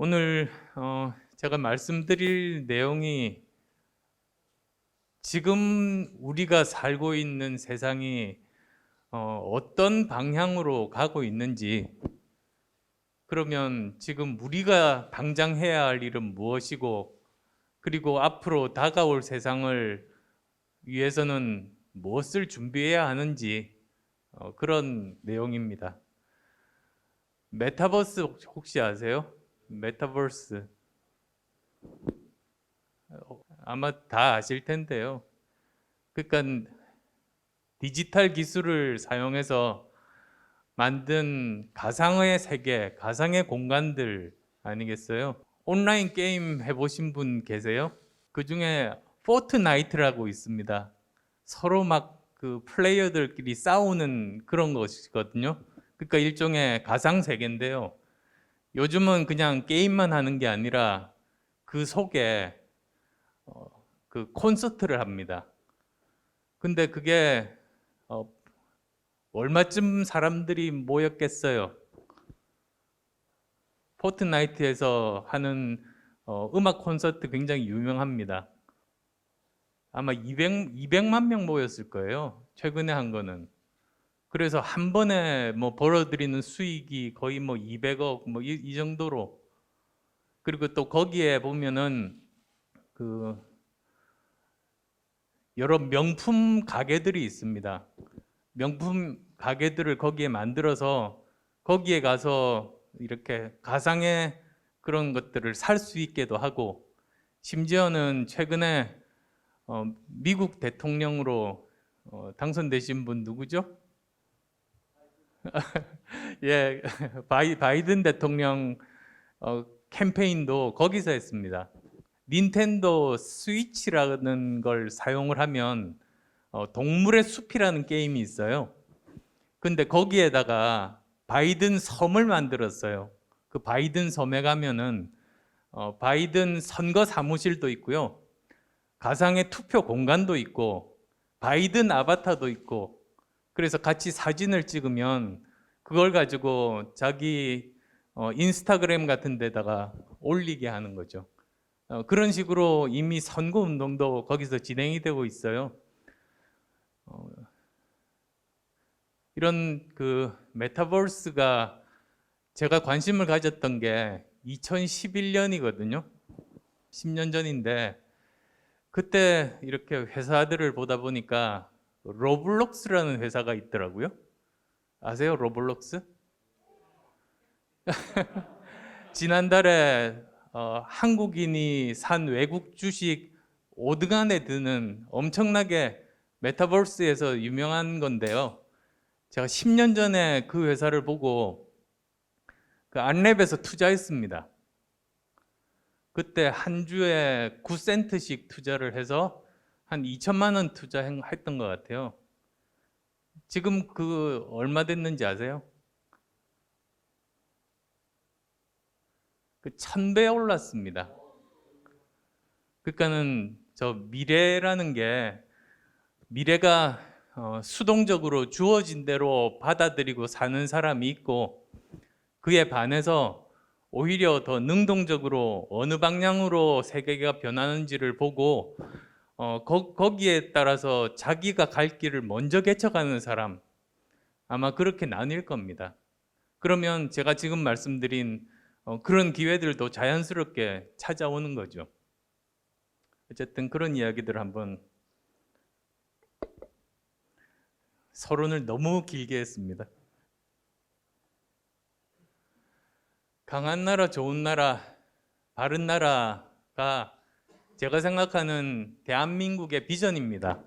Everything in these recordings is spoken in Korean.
오늘 제가 말씀드릴 내용이 지금 우리가 살고 있는 세상이 어떤 방향으로 가고 있는지, 그러면 지금 우리가 당장 해야 할 일은 무엇이고, 그리고 앞으로 다가올 세상을 위해서는 무엇을 준비해야 하는지, 그런 내용입니다. 메타버스 혹시 아세요? 메타버스 아마 다 아실 텐데요. 그러니까 디지털 기술을 사용해서 만든 가상의 세계, 가상의 공간들 아니겠어요? 온라인 게임 해보신 분 계세요? 그 중에 포트나이트라고 있습니다. 서로 막 그 플레이어들끼리 싸우는 그런 것이거든요. 그러니까 일종의 가상 세계인데요. 요즘은 그냥 게임만 하는 게 아니라 그 속에 그 콘서트를 합니다. 근데 그게 얼마쯤 사람들이 모였겠어요? 포트나이트에서 하는 음악 콘서트 굉장히 유명합니다. 아마 200만 명 모였을 거예요. 최근에 한 거는. 그래서 한 번에 뭐 벌어들이는 수익이 거의 뭐 200억 뭐 이 정도로. 그리고 또 거기에 보면은 그 여러 명품 가게들이 있습니다. 명품 가게들을 거기에 만들어서 거기에 가서 이렇게 가상의 그런 것들을 살 수 있게도 하고, 심지어는 최근에 미국 대통령으로 당선되신 분 누구죠? 예, 바이든 대통령 캠페인도 거기서 했습니다. 닌텐도 스위치라는 걸 사용을 하면 동물의 숲이라는 게임이 있어요. 근데 거기에다가 바이든 섬을 만들었어요. 그 바이든 섬에 가면은 바이든 선거 사무실도 있고요. 가상의 투표 공간도 있고 바이든 아바타도 있고, 그래서 같이 사진을 찍으면 그걸 가지고 자기 인스타그램 같은 데다가 올리게 하는 거죠. 그런 식으로 이미 선거 운동도 거기서 진행이 되고 있어요. 이런 그 메타버스가 제가 관심을 가졌던 게 2011년이거든요. 10년 전인데 그때 이렇게 회사들을 보다 보니까 로블록스라는 회사가 있더라고요. 아세요? 로블록스? 지난달에 한국인이 산 외국 주식 5등 안에 드는 엄청나게 메타버스에서 유명한 건데요. 제가 10년 전에 그 회사를 보고 그 안랩에서 투자했습니다. 그때 한 주에 9센트씩 투자를 해서 한 2천만 원 투자했던 것 같아요. 지금 그 얼마 됐는지 아세요? 그 1000배 올랐습니다. 그러니까는 저 미래라는 게, 미래가 수동적으로 주어진 대로 받아들이고 사는 사람이 있고, 그에 반해서 오히려 더 능동적으로 어느 방향으로 세계가 변하는지를 보고 거기에 따라서 자기가 갈 길을 먼저 개척하는 사람, 아마 그렇게 나뉠 겁니다. 그러면 제가 지금 말씀드린 그런 기회들도 자연스럽게 찾아오는 거죠. 어쨌든 그런 이야기들 한번, 서론을 너무 길게 했습니다. 강한 나라, 좋은 나라, 바른 나라가 제가 생각하는 대한민국의 비전입니다.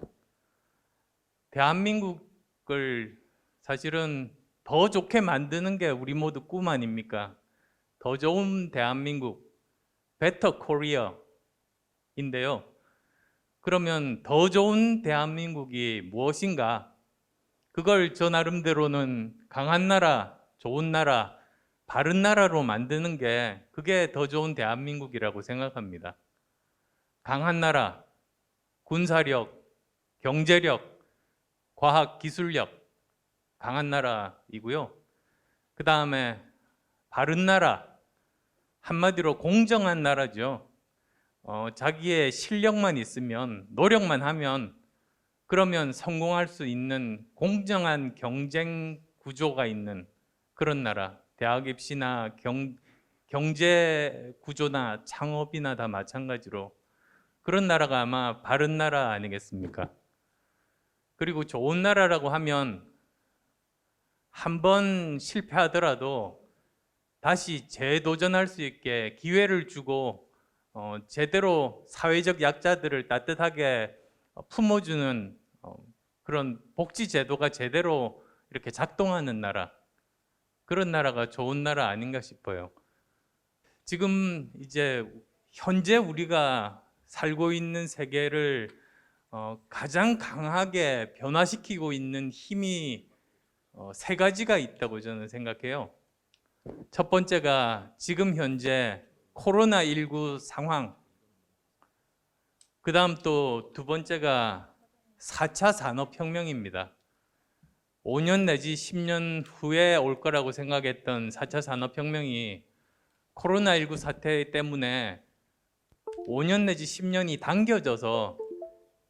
대한민국을 사실은 더 좋게 만드는 게 우리 모두 꿈 아닙니까? 더 좋은 대한민국, Better Korea인데요. 그러면 더 좋은 대한민국이 무엇인가? 그걸 저 나름대로는 강한 나라, 좋은 나라, 바른 나라로 만드는 게, 그게 더 좋은 대한민국이라고 생각합니다. 강한 나라, 군사력, 경제력, 과학, 기술력, 강한 나라이고요. 그 다음에 바른 나라, 한마디로 공정한 나라죠. 자기의 실력만 있으면, 노력만 하면, 그러면 성공할 수 있는 공정한 경쟁 구조가 있는 그런 나라. 대학 입시나 경제 구조나 창업이나 다 마찬가지로 그런 나라가 아마 바른 나라 아니겠습니까? 그리고 좋은 나라라고 하면 한 번 실패하더라도 다시 재도전할 수 있게 기회를 주고 제대로 사회적 약자들을 따뜻하게 품어주는 그런 복지 제도가 제대로 이렇게 작동하는 나라, 그런 나라가 좋은 나라 아닌가 싶어요. 지금 이제 현재 우리가 살고 있는 세계를 가장 강하게 변화시키고 있는 힘이 세 가지가 있다고 저는 생각해요. 첫 번째가 지금 현재 코로나19 상황, 그 다음 또 두 번째가 4차 산업혁명입니다. 5년 내지 10년 후에 올 거라고 생각했던 4차 산업혁명이 코로나19 사태 때문에 5년 내지 10년이 당겨져서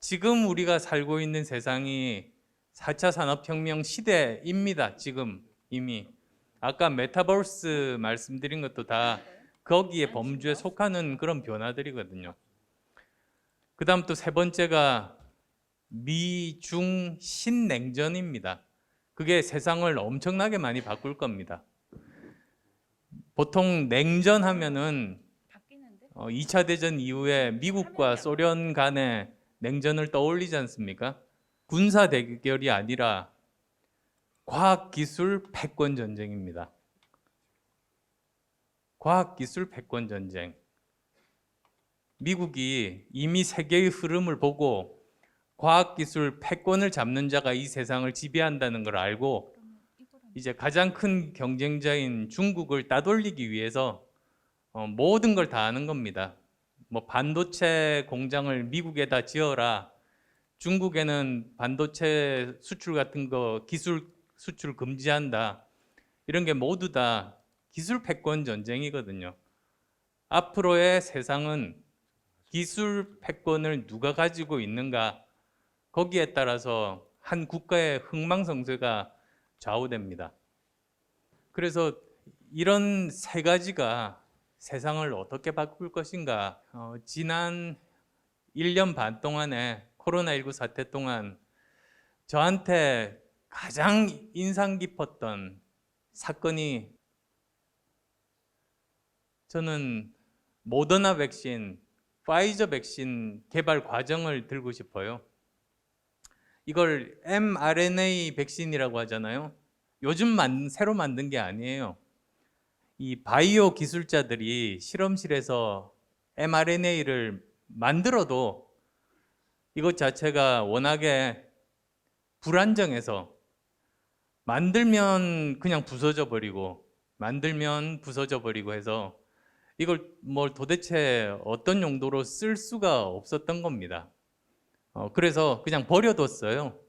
지금 우리가 살고 있는 세상이 4차 산업혁명 시대입니다. 지금 이미. 아까 메타버스 말씀드린 것도 다 거기에 범주에 속하는 그런 변화들이거든요. 그 다음 또 세 번째가 미중 신냉전입니다. 그게 세상을 엄청나게 많이 바꿀 겁니다. 보통 냉전 하면은 2차 대전 이후에 미국과 소련 간의 냉전을 떠올리지 않습니까? 군사 대결이 아니라 과학기술 패권 전쟁입니다. 과학기술 패권 전쟁. 미국이 이미 세계의 흐름을 보고 과학기술 패권을 잡는 자가 이 세상을 지배한다는 걸 알고 이제 가장 큰 경쟁자인 중국을 따돌리기 위해서 모든 걸 다 하는 겁니다. 뭐 반도체 공장을 미국에다 지어라. 중국에는 반도체 수출 같은 거 기술 수출 금지한다. 이런 게 모두 다 기술 패권 전쟁이거든요. 앞으로의 세상은 기술 패권을 누가 가지고 있는가, 거기에 따라서 한 국가의 흥망성쇠가 좌우됩니다. 그래서 이런 세 가지가 세상을 어떻게 바꿀 것인가, 지난 1년 반 동안에 코로나19 사태 동안 저한테 가장 인상 깊었던 사건이, 저는 모더나 백신, 파이저 백신 개발 과정을 들고 싶어요. 이걸 mRNA 백신이라고 하잖아요. 요즘 새로 만든 게 아니에요. 이 바이오 기술자들이 실험실에서 mRNA를 만들어도 이것 자체가 워낙에 불안정해서 만들면 그냥 부서져 버리고 만들면 부서져 버리고 해서 이걸 뭘 도대체 어떤 용도로 쓸 수가 없었던 겁니다. 그래서 그냥 버려뒀어요.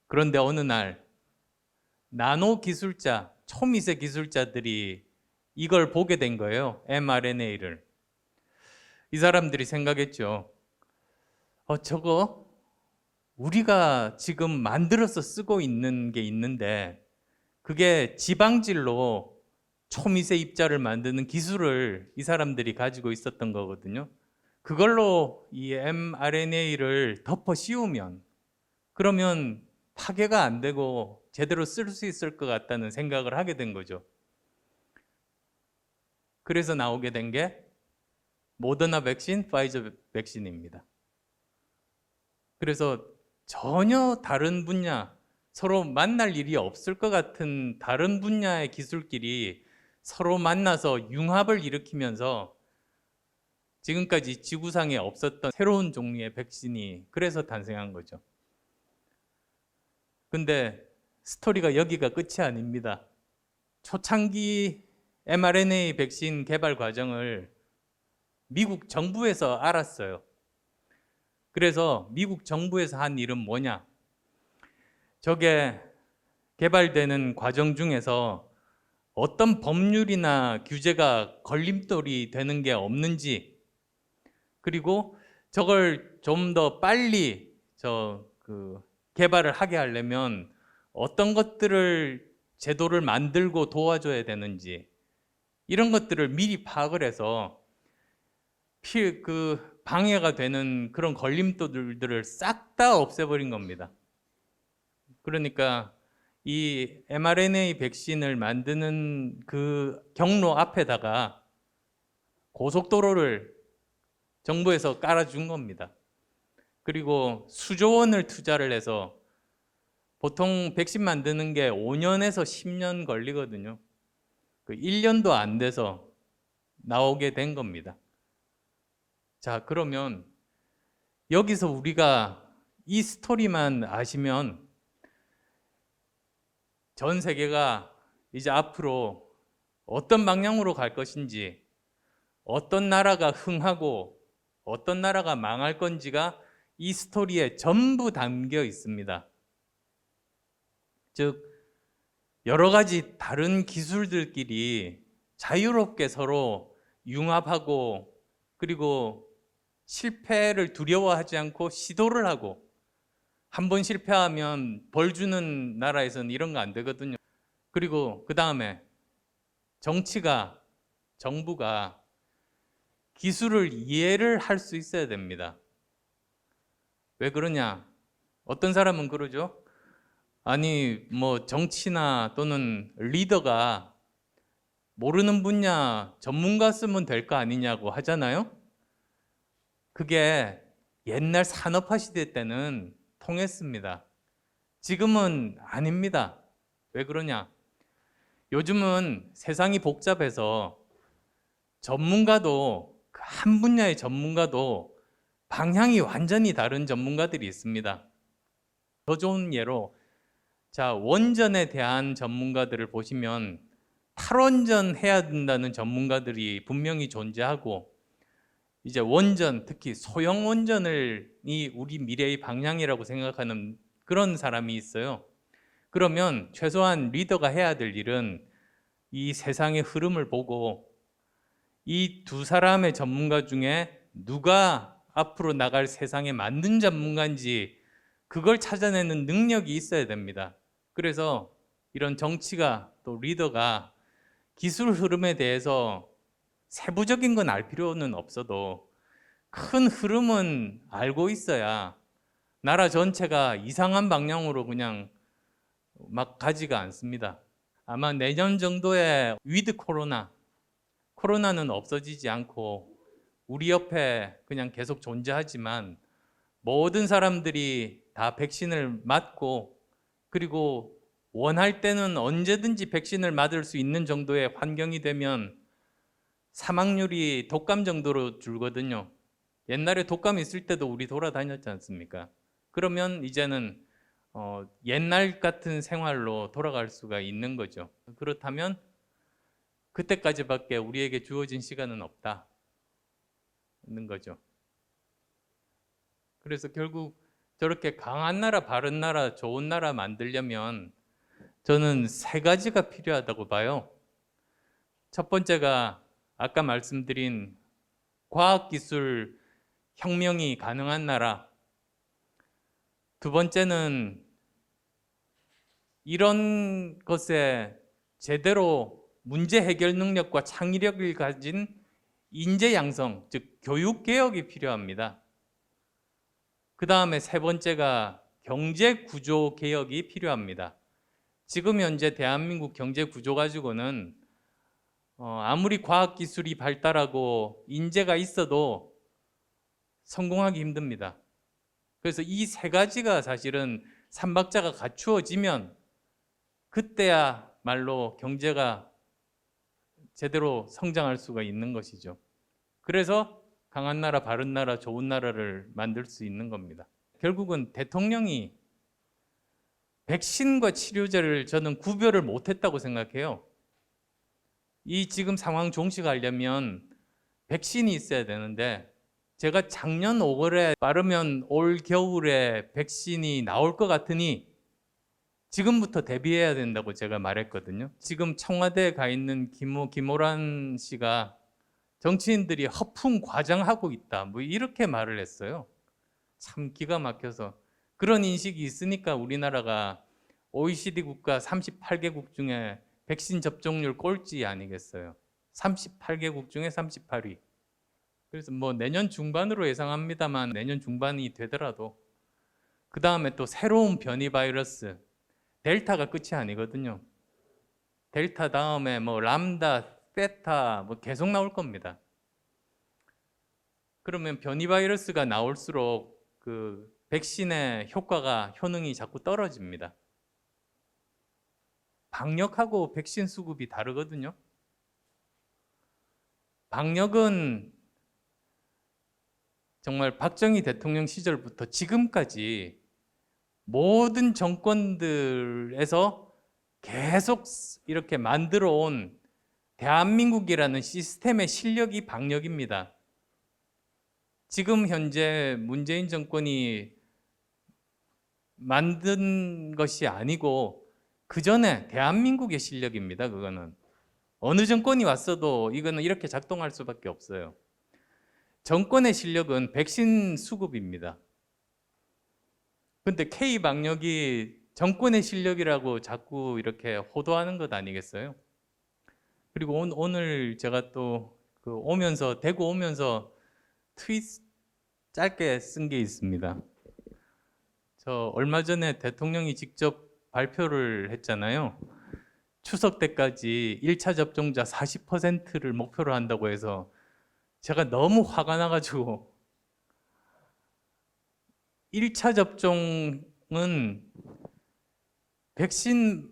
그런데 어느 날 나노 기술자, 초미세 기술자들이 이걸 보게 된 거예요. mRNA를. 이 사람들이 생각했죠. 저거 우리가 지금 만들어서 쓰고 있는 게 있는데 그게 지방질로 초미세 입자를 만드는 기술을 이 사람들이 가지고 있었던 거거든요. 그걸로 이 mRNA를 덮어 씌우면 그러면 파괴가 안 되고 제대로 쓸 수 있을 것 같다는 생각을 하게 된 거죠. 그래서 나오게 된 게 모더나 백신, 파이저 백신입니다. 그래서 전혀 다른 분야, 서로 만날 일이 없을 것 같은 다른 분야의 기술끼리 서로 만나서 융합을 일으키면서 지금까지 지구상에 없었던 새로운 종류의 백신이 그래서 탄생한 거죠. 근데 스토리가 여기가 끝이 아닙니다. 초창기 mRNA 백신 개발 과정을 미국 정부에서 알았어요. 그래서 미국 정부에서 한 일은 뭐냐? 저게 개발되는 과정 중에서 어떤 법률이나 규제가 걸림돌이 되는 게 없는지, 그리고 저걸 좀 더 빨리 개발을 하게 하려면 어떤 것들을 제도를 만들고 도와줘야 되는지, 이런 것들을 미리 파악을 해서 방해가 되는 그런 걸림돌들을 싹 다 없애버린 겁니다. 그러니까 이 mRNA 백신을 만드는 그 경로 앞에다가 고속도로를 정부에서 깔아준 겁니다. 그리고 수조 원을 투자를 해서, 보통 백신 만드는 게 5년에서 10년 걸리거든요. 1년도 안 돼서 나오게 된 겁니다. 자, 그러면 여기서 우리가 이 스토리만 아시면 전 세계가 이제 앞으로 어떤 방향으로 갈 것인지, 어떤 나라가 흥하고 어떤 나라가 망할 건지가 이 스토리에 전부 담겨 있습니다. 즉, 여러 가지 다른 기술들끼리 자유롭게 서로 융합하고, 그리고 실패를 두려워하지 않고 시도를 하고, 한 번 실패하면 벌 주는 나라에서는 이런 거 안 되거든요. 그리고 그 다음에 정부가 기술을 이해를 할 수 있어야 됩니다. 왜 그러냐? 어떤 사람은 그러죠. 아니, 정치나 또는 리더가 모르는 분야 전문가 쓰면 될 거 아니냐고 하잖아요. 그게 옛날 산업화 시대 때는 통했습니다. 지금은 아닙니다. 왜 그러냐? 요즘은 세상이 복잡해서 전문가도, 한 분야의 전문가도 방향이 완전히 다른 전문가들이 있습니다. 더 좋은 예로, 자, 원전에 대한 전문가들을 보시면 탈원전 해야 된다는 전문가들이 분명히 존재하고, 이제 원전, 특히 소형 원전이 우리 미래의 방향이라고 생각하는 그런 사람이 있어요. 그러면 최소한 리더가 해야 될 일은 이 세상의 흐름을 보고 이 두 사람의 전문가 중에 누가 앞으로 나갈 세상에 맞는 전문가인지 그걸 찾아내는 능력이 있어야 됩니다. 그래서 이런 정치가, 또 리더가 기술 흐름에 대해서 세부적인 건 알 필요는 없어도 큰 흐름은 알고 있어야 나라 전체가 이상한 방향으로 그냥 막 가지가 않습니다. 아마 내년 정도에 위드 코로나는 없어지지 않고 우리 옆에 그냥 계속 존재하지만, 모든 사람들이 다 백신을 맞고, 그리고 원할 때는 언제든지 백신을 맞을 수 있는 정도의 환경이 되면 사망률이 독감 정도로 줄거든요. 옛날에 독감 있을 때도 우리 돌아다녔지 않습니까? 그러면 이제는 옛날 같은 생활로 돌아갈 수가 있는 거죠. 그렇다면 그때까지밖에 우리에게 주어진 시간은 없다는 거죠. 그래서 결국 저렇게 강한 나라, 바른 나라, 좋은 나라 만들려면 저는 세 가지가 필요하다고 봐요. 첫 번째가 아까 말씀드린 과학기술 혁명이 가능한 나라. 두 번째는 이런 것에 제대로 문제 해결 능력과 창의력을 가진 인재 양성, 즉 교육 개혁이 필요합니다. 그 다음에 세 번째가 경제 구조 개혁이 필요합니다. 지금 현재 대한민국 경제 구조 가지고는 아무리 과학기술이 발달하고 인재가 있어도 성공하기 힘듭니다. 그래서 이 세 가지가 사실은 삼박자가 갖추어지면 그때야말로 경제가 제대로 성장할 수가 있는 것이죠. 그래서 강한 나라, 바른 나라, 좋은 나라를 만들 수 있는 겁니다. 결국은 대통령이 백신과 치료제를 저는 구별을 못했다고 생각해요. 이 지금 상황 종식하려면 백신이 있어야 되는데, 제가 작년 5월에 빠르면 올 겨울에 백신이 나올 것 같으니 지금부터 대비해야 된다고 제가 말했거든요. 지금 청와대에 가 있는 김호란 씨가 정치인들이 허풍 과장하고 있다, 뭐 이렇게 말을 했어요. 참 기가 막혀서. 그런 인식이 있으니까 우리나라가 OECD 국가 38개국 중에 백신 접종률 꼴찌 아니겠어요. 38개국 중에 38위. 그래서 뭐 내년 중반으로 예상합니다만, 내년 중반이 되더라도 그 다음에 또 새로운 변이 바이러스, 델타가 끝이 아니거든요. 델타 다음에 뭐 람다, 베타 뭐 계속 나올 겁니다. 그러면 변이 바이러스가 나올수록 그 백신의 효능이 자꾸 떨어집니다. 방역하고 백신 수급이 다르거든요. 방역은 정말 박정희 대통령 시절부터 지금까지 모든 정권들에서 계속 이렇게 만들어 온 대한민국이라는 시스템의 실력이 방역입니다. 지금 현재 문재인 정권이 만든 것이 아니고 그 전에 대한민국의 실력입니다. 그거는 어느 정권이 왔어도 이거는 이렇게 작동할 수밖에 없어요. 정권의 실력은 백신 수급입니다. 근데 K방역이 정권의 실력이라고 자꾸 이렇게 호도하는 것 아니겠어요? 그리고 오늘 제가 또 대구 오면서 트윗 짧게 쓴 게 있습니다. 저 얼마 전에 대통령이 직접 발표를 했잖아요. 추석 때까지 1차 접종자 40%를 목표로 한다고 해서 제가 너무 화가 나가지고, 1차 접종은 백신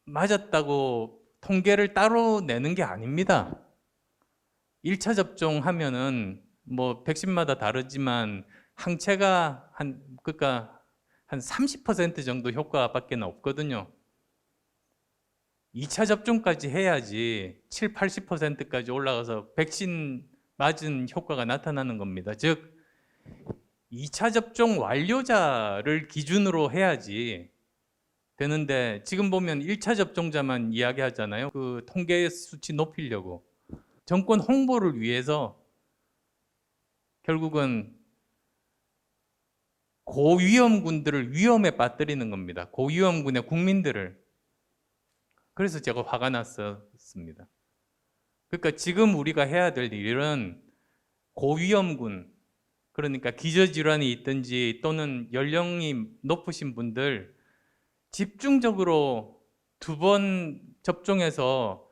맞았다고 통계를 따로 내는 게 아닙니다. 1차 접종하면은 뭐 백신마다 다르지만 항체가 그러니까 한 30% 정도 효과밖에 없거든요. 2차 접종까지 해야지 7, 80%까지 올라가서 백신 맞은 효과가 나타나는 겁니다. 즉 2차 접종 완료자를 기준으로 해야지 되는데, 지금 보면 1차 접종자만 이야기하잖아요. 그 통계 수치 높이려고. 정권 홍보를 위해서 결국은 고위험군들을 위험에 빠뜨리는 겁니다. 고위험군의 국민들을. 그래서 제가 화가 났었습니다. 그러니까 지금 우리가 해야 될 일은 고위험군, 그러니까 기저질환이 있든지 또는 연령이 높으신 분들 집중적으로 2번 접종해서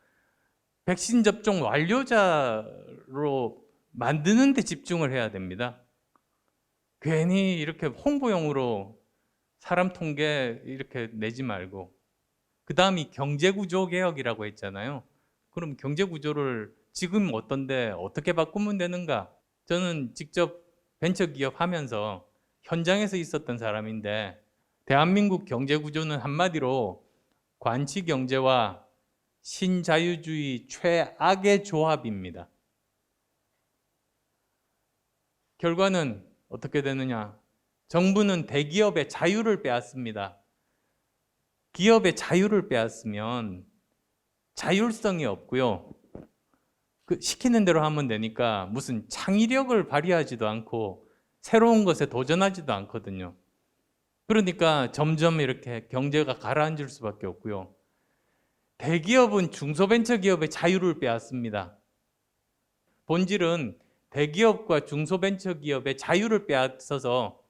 백신 접종 완료자로 만드는 데 집중을 해야 됩니다. 괜히 이렇게 홍보용으로 사람 통계 이렇게 내지 말고. 그 다음이 경제구조 개혁이라고 했잖아요. 그럼 경제구조를 지금 어떤데 어떻게 바꾸면 되는가? 저는 직접 벤처기업 하면서 현장에서 있었던 사람인데, 대한민국 경제구조는 한마디로 관치경제와 신자유주의 최악의 조합입니다. 결과는 어떻게 되느냐? 정부는 대기업의 자유를 빼앗습니다. 기업의 자유를 빼앗으면 자율성이 없고요. 시키는 대로 하면 되니까 무슨 창의력을 발휘하지도 않고 새로운 것에 도전하지도 않거든요. 그러니까 점점 이렇게 경제가 가라앉을 수밖에 없고요. 대기업은 중소벤처기업의 자유를 빼앗습니다. 본질은 대기업과 중소벤처기업의 자유를 빼앗아서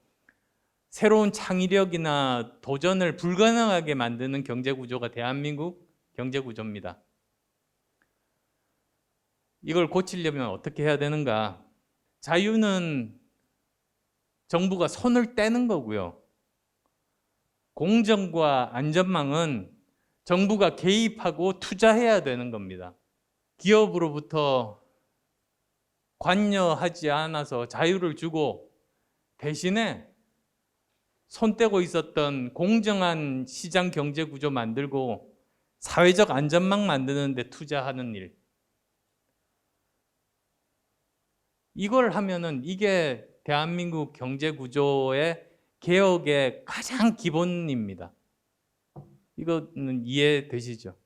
새로운 창의력이나 도전을 불가능하게 만드는 경제구조가 대한민국 경제구조입니다. 이걸 고치려면 어떻게 해야 되는가? 자유는 정부가 손을 떼는 거고요. 공정과 안전망은 정부가 개입하고 투자해야 되는 겁니다. 기업으로부터 관여하지 않아서 자유를 주고 대신에 손 떼고 있었던 공정한 시장 경제 구조 만들고 사회적 안전망 만드는 데 투자하는 일. 이걸 하면은 이게 대한민국 경제 구조의 개혁의 가장 기본입니다. 이거는 이해되시죠?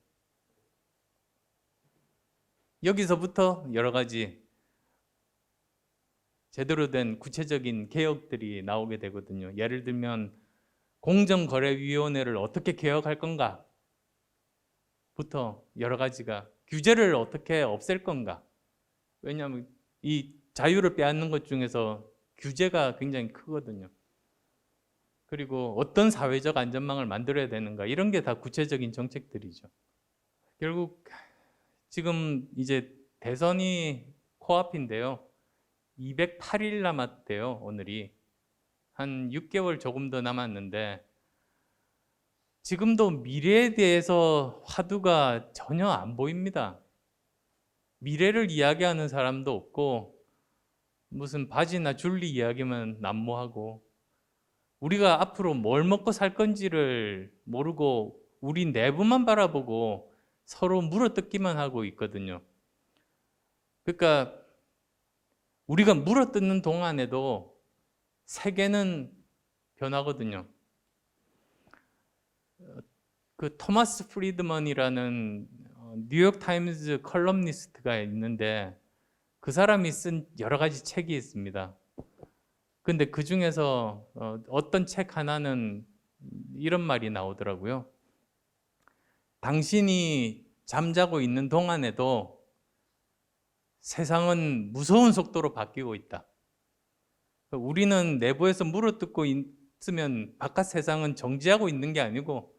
여기서부터 여러 가지 제대로 된 구체적인 개혁들이 나오게 되거든요. 예를 들면 공정거래위원회를 어떻게 개혁할 건가 부터 여러 가지가, 규제를 어떻게 없앨 건가. 왜냐하면 이 자유를 빼앗는 것 중에서 규제가 굉장히 크거든요. 그리고 어떤 사회적 안전망을 만들어야 되는가, 이런 게 다 구체적인 정책들이죠. 결국 지금 이제 대선이 코앞인데요. 208일 남았대요, 오늘이. 한 6개월 조금 더 남았는데 지금도 미래에 대해서 화두가 전혀 안 보입니다. 미래를 이야기하는 사람도 없고 무슨 바지나 줄리 이야기만 난무하고, 우리가 앞으로 뭘 먹고 살 건지를 모르고 우리 내부만 바라보고 서로 물어뜯기만 하고 있거든요. 그러니까 우리가 물어뜯는 동안에도 세계는 변하거든요. 그 토마스 프리드먼이라는 뉴욕 타임즈 컬럼니스트가 있는데 그 사람이 쓴 여러 가지 책이 있습니다. 근데 그 중에서 어떤 책 하나는 이런 말이 나오더라고요. 당신이 잠자고 있는 동안에도 세상은 무서운 속도로 바뀌고 있다. 우리는 내부에서 물어뜯고 있으면 바깥 세상은 정지하고 있는 게 아니고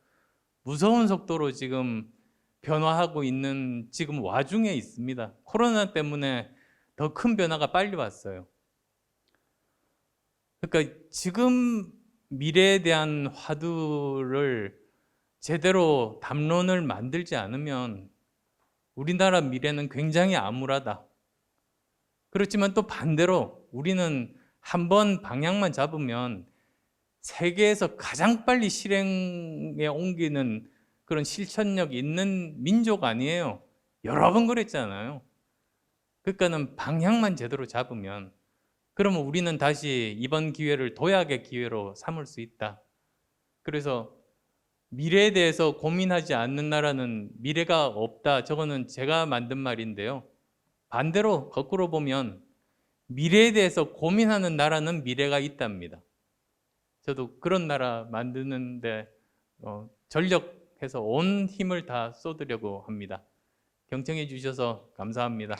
무서운 속도로 지금 변화하고 있는 지금 와중에 있습니다. 코로나 때문에 더 큰 변화가 빨리 왔어요. 그러니까 지금 미래에 대한 화두를 제대로 담론을 만들지 않으면 우리나라 미래는 굉장히 암울하다. 그렇지만 또 반대로 우리는 한번 방향만 잡으면 세계에서 가장 빨리 실행에 옮기는 그런 실천력 있는 민족 아니에요. 여러 번 그랬잖아요. 그러니까는 방향만 제대로 잡으면, 그러면 우리는 다시 이번 기회를 도약의 기회로 삼을 수 있다. 그래서 미래에 대해서 고민하지 않는 나라는 미래가 없다. 저거는 제가 만든 말인데요. 반대로 거꾸로 보면 미래에 대해서 고민하는 나라는 미래가 있답니다. 저도 그런 나라 만드는데 전력해서 온 힘을 다 쏟으려고 합니다. 경청해 주셔서 감사합니다.